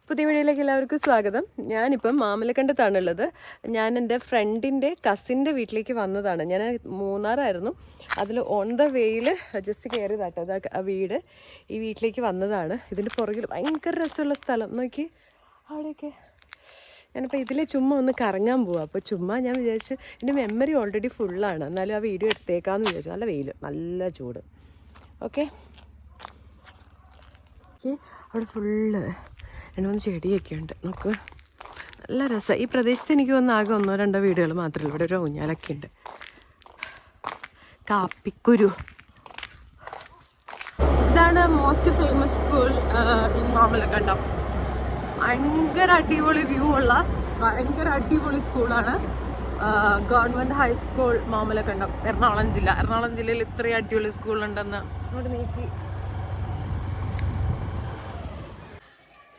പുതിയ വീഡിയോയിലേക്ക് എല്ലാവർക്കും സ്വാഗതം. ഞാനിപ്പം മാമലക്കണ്ടത്താണുള്ളത്. ഞാൻ എൻ്റെ ഫ്രണ്ടിൻ്റെ കസിൻ്റെ വീട്ടിലേക്ക് വന്നതാണ്. ഞാൻ മൂന്നാറായിരുന്നു. അതിൽ ഓൺ ദ വേയിൽ ജസ്റ്റ് കയറിയതാട്ടോ അത് ആ വീട്. ഈ വീട്ടിലേക്ക് വന്നതാണ്. ഇതിൻ്റെ പുറകിൽ ഭയങ്കര രസമുള്ള സ്ഥലം നോക്കി അവിടെയൊക്കെ. ഞാനിപ്പോൾ ഇതിൽ ചുമ്മാ ഒന്ന് കറങ്ങാൻ പോവാം. അപ്പോൾ ചുമ്മാ ഞാൻ വിചാരിച്ചു എൻ്റെ മെമ്മറി ഓൾറെഡി ഫുള്ളാണ്, എന്നാലും ആ വീഡിയോ എടുത്തേക്കാമെന്ന് വിചാരിച്ചു. നല്ല വെയിൽ, നല്ല ചൂട്. ഓക്കെ, അവിടെ ഫുള്ള് 2-3 ചെടിയൊക്കെ ഉണ്ട്. നമുക്ക് നല്ല രസം. ഈ പ്രദേശത്ത് എനിക്ക് തോന്നുന്നു ആകെ 1-2 വീടുകൾ മാത്രമേ ഉള്ളൂ. ഇവിടെ ഒരു ഊഞ്ഞാലൊക്കെ ഉണ്ട്. കാപ്പിക്കുരു, ഇതാണ് most famous school in Mamalakandam. ഭയങ്കര അടിപൊളി വ്യൂ ഉള്ള ഭയങ്കര അടിപൊളി സ്കൂളാണ്. ഗവൺമെൻറ് ഹൈസ്കൂൾ മാമലക്കണ്ടം, എറണാകുളം ജില്ല. എറണാകുളം ജില്ലയിൽ ഇത്രയും അടിപൊളി സ്കൂളുണ്ടെന്ന് അങ്ങോട്ട് നീക്കി.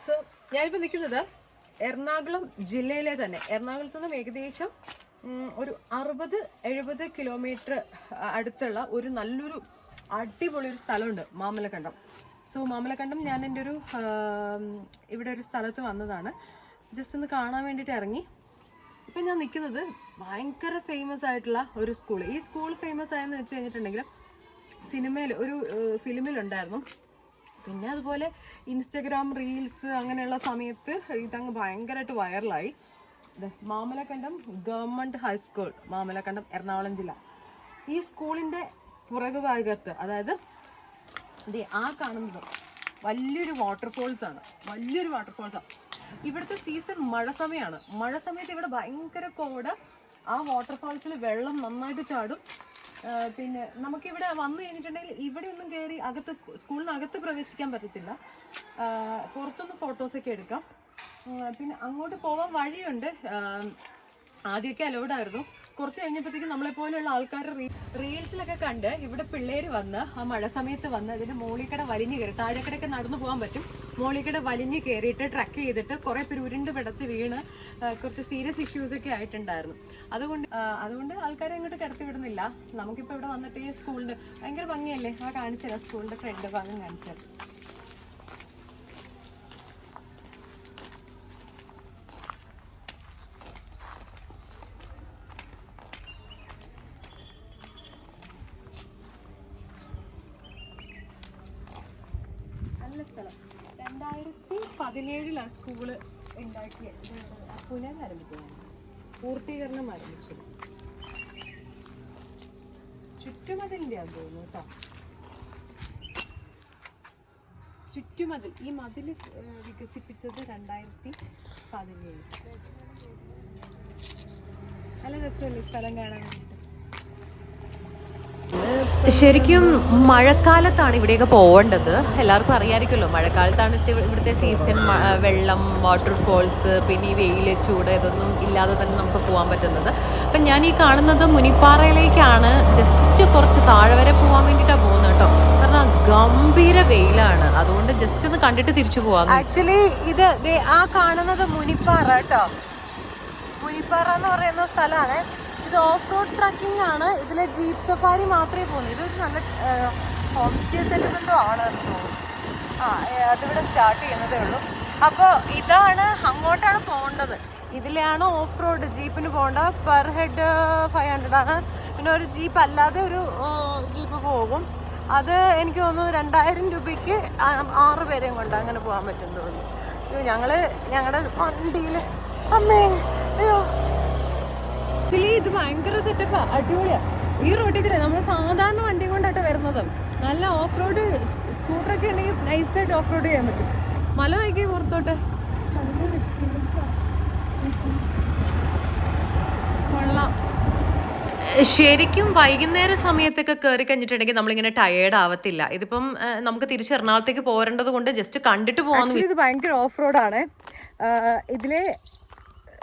സോ ഞാനിപ്പോൾ നിൽക്കുന്നത് എറണാകുളം ജില്ലയിലെ തന്നെ. എറണാകുളത്ത് നിന്നും ഏകദേശം ഒരു 60-70 കിലോമീറ്റർ അടുത്തുള്ള ഒരു നല്ലൊരു അടിപൊളി ഒരു സ്ഥലമുണ്ട് മാമലക്കണ്ടം. സോ മാമലക്കണ്ടം ഞാൻ എൻ്റെ ഒരു ഇവിടെ ഒരു സ്ഥലത്ത് വന്നതാണ്. ജസ്റ്റ് ഒന്ന് കാണാൻ വേണ്ടിയിട്ട് ഇറങ്ങി. ഇപ്പം ഞാൻ നിൽക്കുന്നത് ഭയങ്കര ഫേമസ് ആയിട്ടുള്ള ഒരു സ്കൂൾ. ഈ സ്കൂൾ ഫേമസ് ആയെന്ന് വെച്ച് കഴിഞ്ഞിട്ടുണ്ടെങ്കിൽ സിനിമയിൽ ഒരു ഫിലിമിലുണ്ടായിരുന്നു. പിന്നെ അതുപോലെ ഇൻസ്റ്റഗ്രാം റീൽസ് അങ്ങനെയുള്ള സമയത്ത് ഇതങ്ങ് ഭയങ്കരമായിട്ട് വൈറലായി. മാമലക്കണ്ടം ഗവൺമെൻറ് ഹൈസ്കൂൾ, മാമലക്കണ്ടം, എറണാകുളം ജില്ല. ഈ സ്കൂളിൻ്റെ പുറകു ഭാഗത്ത്, അതായത് ആ കാണുന്നത് വലിയൊരു വാട്ടർഫോൾസാണ്. വലിയൊരു വാട്ടർഫോൾസാണ്. ഇവിടുത്തെ സീസൺ മഴ സമയമാണ്. മഴ സമയത്ത് ഇവിടെ ഭയങ്കര കോട. ആ വാട്ടർഫാൾസിൽ വെള്ളം നന്നായിട്ട് ചാടും. പിന്നെ നമുക്കിവിടെ വന്നു കഴിഞ്ഞിട്ടുണ്ടെങ്കിൽ ഇവിടെ ഒന്നും കയറി സ്കൂളിനകത്ത് പ്രവേശിക്കാൻ പറ്റത്തില്ല. പുറത്തുനിന്ന് ഫോട്ടോസൊക്കെ എടുക്കാം. പിന്നെ അങ്ങോട്ട് പോകാൻ വഴിയുണ്ട്. ആദ്യമൊക്കെ അലൗഡായിരുന്നു. കുറച്ച് കഴിഞ്ഞപ്പോഴത്തേക്കും നമ്മളെപ്പോലെയുള്ള ആൾക്കാർ റീൽസിലൊക്കെ കണ്ട് ഇവിടെ പിള്ളേർ വന്ന് ആ മഴ സമയത്ത് വന്ന് അതിൻ്റെ മോളിക്കട വലിഞ്ഞ് കയറി, താഴേക്കടയൊക്കെ നടന്നു പോകാൻ പറ്റും, മോളിക്കട വലിഞ്ഞ് കയറിയിട്ട് ട്രക്ക് ചെയ്തിട്ട് കുറേ പേര് ഉരുണ്ട് പിടച്ച് വീണ് കുറച്ച് സീരിയസ് ഇഷ്യൂസൊക്കെ ആയിട്ടുണ്ടായിരുന്നു. അതുകൊണ്ട് ആൾക്കാരെ അങ്ങോട്ട് കിടത്തി വിടുന്നില്ല. നമുക്കിപ്പോൾ ഇവിടെ വന്നിട്ട് ഈ സ്കൂളിൻ്റെ ഭയങ്കര ഭംഗിയല്ലേ. ആ കാണിച്ചുതരാം, സ്കൂളിൻ്റെ ഫ്രണ്ട് ഭാഗം കാണിച്ചുതരാം. സ്ഥലം 2017 സ്കൂള് ഉണ്ടാക്കിയ പുനരാരംഭിച്ചതാണ്, പൂർത്തീകരണം ആരംഭിച്ചത്. ചുറ്റുമതിലിൻ്റെ ആണെന്ന് തോന്നുന്നു കേട്ടോ. ചുറ്റുമതിൽ, ഈ മതിൽ വികസിപ്പിച്ചത് 2017. നല്ല രസമല്ലേ സ്ഥലം കാണാൻ വേണ്ടിയിട്ട്. ശരിക്കും മഴക്കാലത്താണ് ഇവിടെയൊക്കെ പോകേണ്ടത്. എല്ലാവർക്കും അറിയാമായിരിക്കുമല്ലോ, മഴക്കാലത്താണ് ഇവിടുത്തെ സീസൺ. വെള്ളം, വാട്ടർഫോൾസ്, പിന്നെ ഈ വെയിൽ, ചൂട്, ഇതൊന്നും ഇല്ലാതെ തന്നെ നമുക്ക് പോകാൻ പറ്റുന്നത്. അപ്പം ഞാൻ ഈ കാണുന്നത് മുനിപ്പാറയിലേക്കാണ്. ജസ്റ്റ് കുറച്ച് താഴെ വരെ പോകാൻ വേണ്ടിയിട്ടാണ് പോകുന്നത് കേട്ടോ. കാരണം ഗംഭീര വെയിലാണ്. അതുകൊണ്ട് ജസ്റ്റ് ഒന്ന് കണ്ടിട്ട് തിരിച്ചു പോകാം. ആക്ച്വലി ഇത് ആ കാണുന്നത് മുനിപ്പാറ കേട്ടോ. മുനിപ്പാറ എന്ന് പറയുന്ന സ്ഥലമാണ്. ഇത് ഓഫ് റോഡ് ട്രക്കിംഗ് ആണ്. ഇതിലെ ജീപ്പ് സഫാരി മാത്രമേ പോകുന്നു. ഇതൊരു നല്ല ഹോം സ്റ്റേ സെറ്റപ്പ് എന്തോ ആണ് എന്ന് തോന്നുന്നു. അതിവിടെ സ്റ്റാർട്ട് ചെയ്യുന്നതേ ഉള്ളൂ. അപ്പോൾ ഇതാണ്, അങ്ങോട്ടാണ് പോകേണ്ടത്. ഇതിലെയാണ് ഓഫ് റോഡ് ജീപ്പിന് പോകേണ്ടത്. പെർ ഹെഡ് 500 ആണ്. പിന്നെ ഒരു ജീപ്പ് അല്ലാതെ ഒരു ജീപ്പ് പോകും. അത് എനിക്ക് തോന്നുന്നു 2000 രൂപയ്ക്ക് 6 പേരെയും കൊണ്ട് അങ്ങനെ പോകാൻ പറ്റും തോന്നുന്നു. ഞങ്ങളുടെ വണ്ടിയിൽ അമ്മേ അയ്യോ ഇത് ഭയങ്കര സെറ്റപ്പാ, അടിപൊളിയാ. ഈ റോഡിൽ കൂടെ നമ്മൾ സാധാരണ വണ്ടി കൊണ്ടാട്ടോ വരുന്നത്. നല്ല ഓഫ് റോഡ് സ്കൂട്ടറൊക്കെ ഉണ്ടെങ്കിൽ നൈസായിട്ട് ഓഫ് റോഡ് ചെയ്യാൻ പറ്റും. മല വൈകി പുറത്തോട്ട് കൊള്ളാം. ശരിക്കും വൈകുന്നേര സമയത്തൊക്കെ കയറി കഴിഞ്ഞിട്ടുണ്ടെങ്കിൽ നമ്മളിങ്ങനെ ടയേർഡ് ആവത്തില്ല. ഇതിപ്പം നമുക്ക് തിരിച്ച് എറണാകുളത്തേക്ക് പോരേണ്ടത് കൊണ്ട് ജസ്റ്റ് കണ്ടിട്ട് പോകാൻ. ഇത് ഭയങ്കര ഓഫ് റോഡാണ്. ഇതിലെ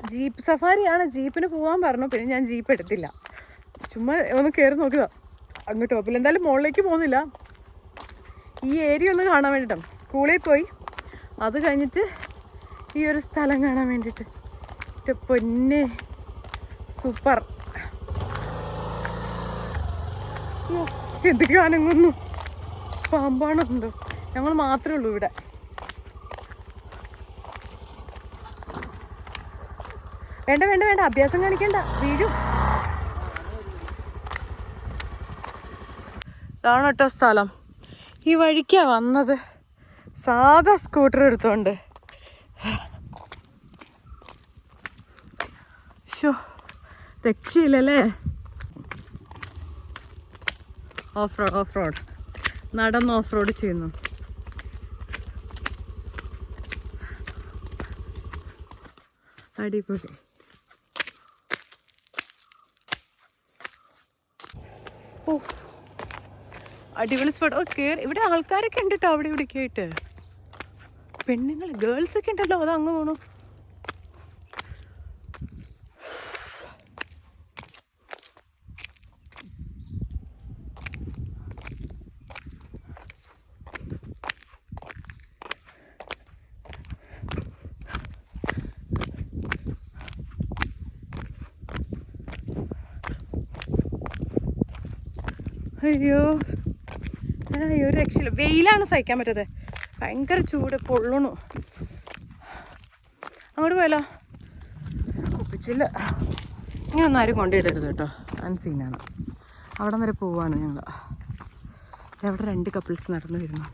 ജീപ്പ് സഫാരിയാണ്. ജീപ്പിന് പോകാൻ പറഞ്ഞു. പിന്നെ ഞാൻ ജീപ്പ് എടുത്തില്ല. ചുമ്മാ ഒന്ന് കയറി നോക്കുക അങ്ങോട്ട് പോകില്ല. എന്തായാലും മുകളിലേക്ക് പോകുന്നില്ല. ഈ ഏരിയ ഒന്ന് കാണാൻ വേണ്ടിയിട്ടാണ്. സ്കൂളിൽ പോയി അത് കഴിഞ്ഞിട്ട് ഈ ഒരു സ്ഥലം കാണാൻ വേണ്ടിയിട്ട്. പൊന്നെ സൂപ്പർ. ഇത് കാണുന്നു. പാമ്പാണുണ്ടോ? ഞങ്ങൾ മാത്രമേ ഉള്ളൂ ഇവിടെ. വേണ്ട വേണ്ട വേണ്ട, അഭ്യാസം കാണിക്കണ്ട, വീഴും. ഇതാണ് കേട്ടോ സ്ഥലം. ഈ വഴിക്കാ വന്നത് സാധാ സ്കൂട്ടർ എടുത്തോണ്ട്. രക്ഷയില്ലല്ലേ. ഓഫ് റോഡ് നടന്ന് ഓഫ് റോഡ് ചെയ്യുന്നു. അടിപൊളി. ഓ അടിപൊളി സ്പോട്ട്. ഓ കേറി. ഇവിടെ ആൾക്കാരൊക്കെ ഉണ്ട് കേട്ടോ, അവിടെ ഇവിടെയൊക്കെ ആയിട്ട്. പെണ്ണുങ്ങൾ ഗേൾസൊക്കെ ഉണ്ടല്ലോ. അത് അങ്ങ് പോണു. അയ്യോ അയ്യോ, രക്ഷയില്ല. വെയിലാണ് സഹിക്കാൻ പറ്റാതെ. ഭയങ്കര ചൂട്, പൊള്ളണു. അങ്ങോട്ട് പോയാലോ? ഒപ്പിച്ചില്ല. ഇങ്ങനൊന്നും ആരും കൊണ്ടുപോയിടരുത് കേട്ടോ, അൺസീനാണ്. അവിടം വരെ പോവാണ് ഞങ്ങൾ. അവിടെ 2 കപ്പിൾസ് നടന്നു വരുന്നു.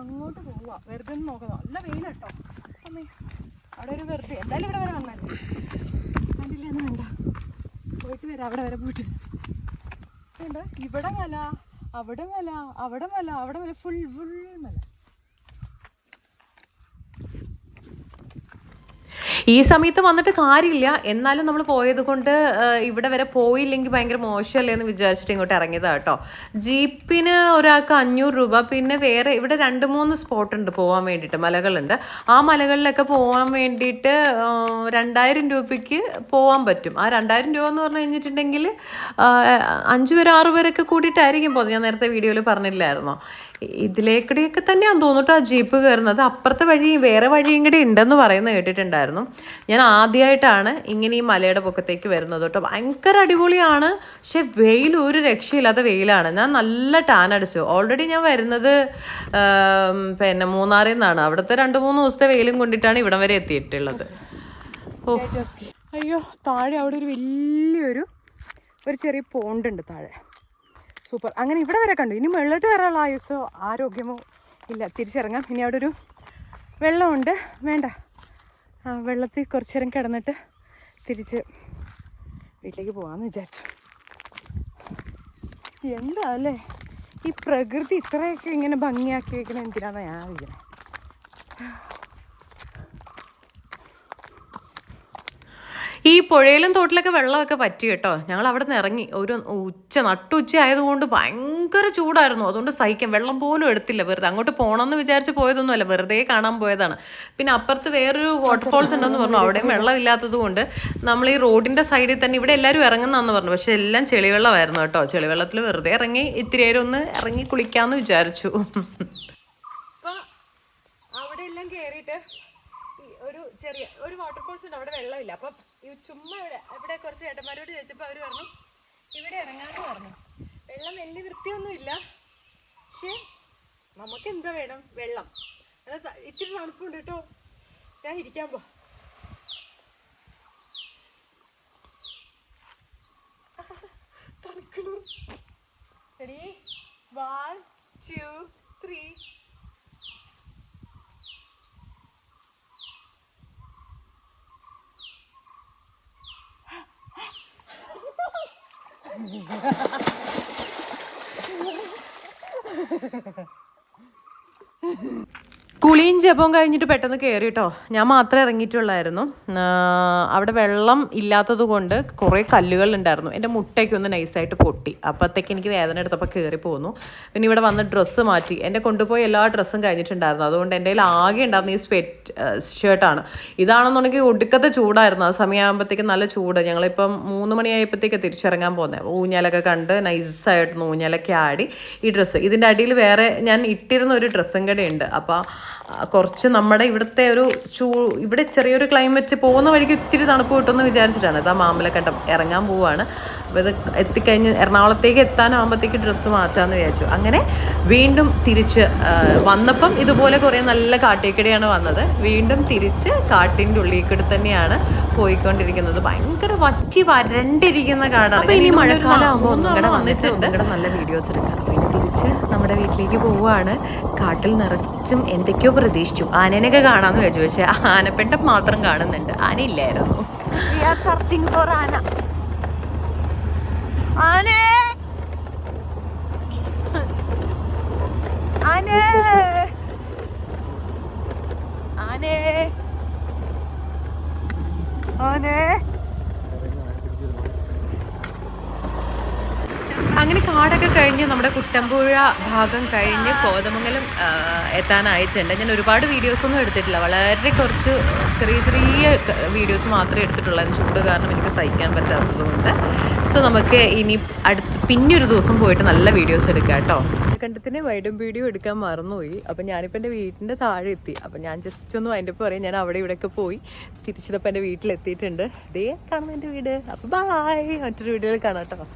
അങ്ങോട്ട് പോവാ, വെറുതെ ഒന്ന് നോക്കാം. നല്ല വെയിലാട്ടോ അമ്മേ. അവിടെ ഒരു വെറുതെ എന്തായാലും ഇവിടെ വരെ വന്നാലേ കണ്ടില്ലെന്ന് വേണ്ട. പോയിട്ട് വരാം, അവിടെ വരെ പോയിട്ട് വേണ്ട. ഇവിടെ മല, അവിടെ മല, അവിടെ മല, അവിടെ മല, ഫുൾ മല. ഈ സമയത്ത് വന്നിട്ട് കാര്യമില്ല. എന്നാലും നമ്മൾ പോയത് കൊണ്ട് ഇവിടെ വരെ പോയില്ലെങ്കിൽ ഭയങ്കര മോശമല്ലേ എന്ന് വിചാരിച്ചിട്ട് ഇങ്ങോട്ട് ഇറങ്ങിയതാണ് കേട്ടോ. ജീപ്പിന് ഒരാൾക്ക് 500 രൂപ. പിന്നെ വേറെ ഇവിടെ 2-3 സ്പോട്ട് ഉണ്ട് പോകാൻ വേണ്ടിയിട്ട്, മലകളുണ്ട്. ആ മലകളിലൊക്കെ പോകാൻ വേണ്ടിയിട്ട് 2000 രൂപയ്ക്ക് പോകാൻ പറ്റും. ആ 2000 രൂപ എന്ന് പറഞ്ഞു കഴിഞ്ഞിട്ടുണ്ടെങ്കിൽ 5 പേര് 6 പേരൊക്കെ കൂടിയിട്ടായിരിക്കും പോകുന്നത്. ഞാൻ നേരത്തെ വീഡിയോയിൽ പറഞ്ഞില്ലായിരുന്നോ? ഇതിലേക്കൂടെയൊക്കെ തന്നെയാണെന്ന് തോന്നിട്ട് ആ ജീപ്പ് കയറുന്നത്. അപ്പുറത്തെ വഴി വേറെ വഴിയും കൂടെ ഉണ്ടെന്ന് പറയുന്നത് കേട്ടിട്ടുണ്ടായിരുന്നു. ഞാൻ ആദ്യമായിട്ടാണ് ഇങ്ങനെ ഈ മലയുടെ പൊക്കത്തേക്ക് വരുന്നത് കേട്ടോ. ഭയങ്കര അടിപൊളിയാണ്. പക്ഷെ വെയിൽ ഒരു രക്ഷയില്ലാത്ത വെയിലാണ്. ഞാൻ നല്ല ടാൻ അടിച്ചു. ഓൾറെഡി ഞാൻ വരുന്നത് പിന്നെ മൂന്നാറിൽ നിന്നാണ്. അവിടുത്തെ 2-3 ദിവസത്തെ വെയിലും കൊണ്ടിട്ടാണ് ഇവിടം വരെ എത്തിയിട്ടുള്ളത്. ഓ അയ്യോ, താഴെ അവിടെ ഒരു വലിയൊരു ചെറിയ പോണ്ടുണ്ട് താഴെ. സൂപ്പർ. അങ്ങനെ ഇവിടെ വരെ കണ്ടു. ഇനി വെള്ളമിട്ട് കയറാനുള്ള ആയുസോ ആരോഗ്യമോ ഇല്ല. തിരിച്ചിറങ്ങാം. ഇനി അവിടെ ഒരു വെള്ളമുണ്ട്. വേണ്ട, വെള്ളത്തിൽ കുറച്ച് നേരം കിടന്നിട്ട് തിരിച്ച് വീട്ടിലേക്ക് പോകാമെന്ന് വിചാരിച്ചു. എന്താ അല്ലേ ഈ പ്രകൃതി ഇത്രയൊക്കെ ഇങ്ങനെ ഭംഗിയാക്കി വയ്ക്കണം എന്തിനാണെന്ന് ഞാൻ വിചാരിക്കുന്നത്. ഈ പുഴയിലും തോട്ടിലൊക്കെ വെള്ളമൊക്കെ പറ്റി കേട്ടോ. ഞങ്ങൾ അവിടെ നിന്ന് ഇറങ്ങി. ഒരു നട്ടുച്ച ആയതുകൊണ്ട് ഭയങ്കര ചൂടായിരുന്നു. അതുകൊണ്ട് സഹിക്കാം. വെള്ളം പോലും എടുത്തില്ല. വെറുതെ അങ്ങോട്ട് പോകണമെന്ന് വിചാരിച്ച് പോയതൊന്നുമല്ല, വെറുതെ കാണാൻ പോയതാണ്. പിന്നെ അപ്പുറത്ത് വേറൊരു വാട്ടർഫോൾസ് ഉണ്ടെന്ന് പറഞ്ഞു. അവിടെയും വെള്ളം ഇല്ലാത്തത് കൊണ്ട് നമ്മൾ ഈ റോഡിൻ്റെ സൈഡിൽ തന്നെ ഇവിടെ എല്ലാവരും ഇറങ്ങുന്നതെന്ന് പറഞ്ഞു. പക്ഷേ എല്ലാം ചെളിവെള്ളമായിരുന്നു കേട്ടോ. ചെളിവെള്ളത്തിൽ വെറുതെ ഇറങ്ങി ഇത്തിരി നേരം ഒന്ന് ഇറങ്ങി കുളിക്കാമെന്ന് വിചാരിച്ചു. അവിടെ എല്ലാം കയറിയിട്ട് ഒരു വാട്ടർഫോൾസ് ഉണ്ട്. അവിടെ വെള്ളമില്ല. അപ്പം ചുമ്മാ ഇവിടെ കുറച്ച് ചേട്ടന്മാരോട് ചോദിച്ചപ്പോൾ അവർ പറഞ്ഞു ഇവിടെ ഇറങ്ങാമെന്ന് പറഞ്ഞു. വെള്ളം വലിയ വൃത്തിയൊന്നുമില്ല, പക്ഷേ നമുക്ക് എന്താ വേണം? വെള്ളം. അത് ഇത്തിരി തണുപ്പുണ്ട് കേട്ടോ. ഞാൻ ഇരിക്കാൻ പോ. തണുക്കണു. Ready? 1, 2, 3. കുളിയും ജപവും കഴിഞ്ഞിട്ട് പെട്ടെന്ന് കയറി കേട്ടോ. ഞാൻ മാത്രമേ ഇറങ്ങിയിട്ടുള്ളായിരുന്നു. അവിടെ വെള്ളം ഇല്ലാത്തത് കൊണ്ട് കുറേ കല്ലുകളുണ്ടായിരുന്നു. എൻ്റെ മുട്ടയ്ക്ക് ഒന്ന് നൈസായിട്ട് പൊട്ടി. അപ്പോഴത്തേക്ക് എനിക്ക് വേദന എടുത്തപ്പോൾ കയറി പോന്നു. പിന്നെ ഇവിടെ വന്ന് ഡ്രസ്സ് മാറ്റി. എൻ്റെ കൊണ്ടുപോയി എല്ലാ ഡ്രസ്സും കഴിഞ്ഞിട്ടുണ്ടായിരുന്നു. അതുകൊണ്ട് എൻ്റെ കയ്യിൽ ആകെ ഉണ്ടായിരുന്നു ഈ ഷർട്ടാണ്. ഇതാണെന്നുണ്ടെങ്കിൽ ഒടുക്കത്തെ ചൂടായിരുന്നു. ആ സമയമാകുമ്പോഴത്തേക്ക് നല്ല ചൂട്. ഞങ്ങളിപ്പം 3 മണിയായപ്പോഴത്തേക്ക് തിരിച്ചിറങ്ങാൻ പോകുന്നത്. ഊഞ്ഞാലൊക്കെ കണ്ട് നൈസായിട്ട് ഊഞ്ഞാലൊക്കെ ആടി. ഈ ഡ്രസ്സ് ഇതിൻ്റെ അടിയിൽ വേറെ ഞാൻ ഇട്ടിരുന്ന ഒരു ഡ്രസ്സും കൂടെ ഉണ്ട്. അപ്പോൾ കുറച്ച് നമ്മുടെ ഇവിടുത്തെ ഒരു ഇവിടെ ചെറിയൊരു ക്ലൈമറ്റ് പോകുന്ന വഴിക്ക് ഇത്തിരി തണുപ്പ് കിട്ടുമെന്ന് വിചാരിച്ചിട്ടാണ് ഇതാ മാമലക്കണ്ടം ഇറങ്ങാൻ പോവുകയാണ്. അപ്പോൾ ഇത് എത്തിക്കഴിഞ്ഞ് എറണാകുളത്തേക്ക് എത്താനാകുമ്പോഴത്തേക്ക് ഡ്രസ്സ് മാറ്റാമെന്ന് വിചാരിച്ചു. അങ്ങനെ വീണ്ടും തിരിച്ച് വന്നപ്പം ഇതുപോലെ കുറേ നല്ല കാട്ടിക്കടിയാണ് വന്നത്. വീണ്ടും തിരിച്ച് കാട്ടിൻ്റെ ഉള്ളിൽ കൂടി തന്നെയാണ് പോയിക്കൊണ്ടിരിക്കുന്നത്. ഭയങ്കര വരണ്ടിരിക്കുന്ന കാടാണ്. അപ്പോൾ ഇനി മഴക്കാലം ആകുമ്പോൾ ഒന്നുകൂടെ വന്നിട്ട് ഒന്നുകൂടെ നല്ല വീഡിയോസ് എടുക്കാം. അപ്പോൾ ഇനി തിരിച്ച് നമ്മുടെ വീട്ടിലേക്ക് പോവുകയാണ്. കാട്ടിൽ നിറച്ചും എന്തൊക്കെയോ പ്രതീക്ഷിച്ചു, ആനേനൊക്കെ കാണാമെന്ന് വിചാരിച്ചു. പക്ഷേ ആനപ്പെണ്ടം മാത്രം കാണുന്നുണ്ട്, ആനയില്ലായിരുന്നു. We are searching for ആന. ആനേ ആനേ ആനേ ആനേ. അങ്ങനെ കാടൊക്കെ കഴിഞ്ഞ് നമ്മുടെ കുട്ടമ്പുഴ ഭാഗം കഴിഞ്ഞ് കോതമംഗലം എത്താനായിട്ടുണ്ട്. ഞാൻ ഒരുപാട് വീഡിയോസൊന്നും എടുത്തിട്ടില്ല, വളരെ കുറച്ച് ചെറിയ വീഡിയോസ് മാത്രമേ എടുത്തിട്ടുള്ളൂ. ചൂട് കാരണം എനിക്ക് സഹിക്കാൻ പറ്റാത്തതുകൊണ്ട്. സോ നമുക്ക് ഇനി പിന്നൊരു ദിവസം പോയിട്ട് നല്ല വീഡിയോസ് എടുക്കാം കേട്ടോ. കണ്ടത്തിന് വൈഡും വീഡിയോ എടുക്കാൻ മറന്നുപോയി. അപ്പം ഞാനിപ്പോൾ എൻ്റെ വീട്ടിൻ്റെ താഴെ എത്തി. അപ്പം ഞാൻ ജസ്റ്റ് ഒന്ന് അതിൻ്റെ പറയാം, ഞാൻ അവിടെ ഇവിടെയൊക്കെ പോയി തിരിച്ചിട്ടപ്പോൾ എൻ്റെ വീട്ടിലെത്തിയിട്ടുണ്ട്. ഇതേ കാണുന്ന എൻ്റെ വീട്. അപ്പോൾ ബായ്, മറ്റൊരു വീഡിയോയിൽ കാണാം കേട്ടോ.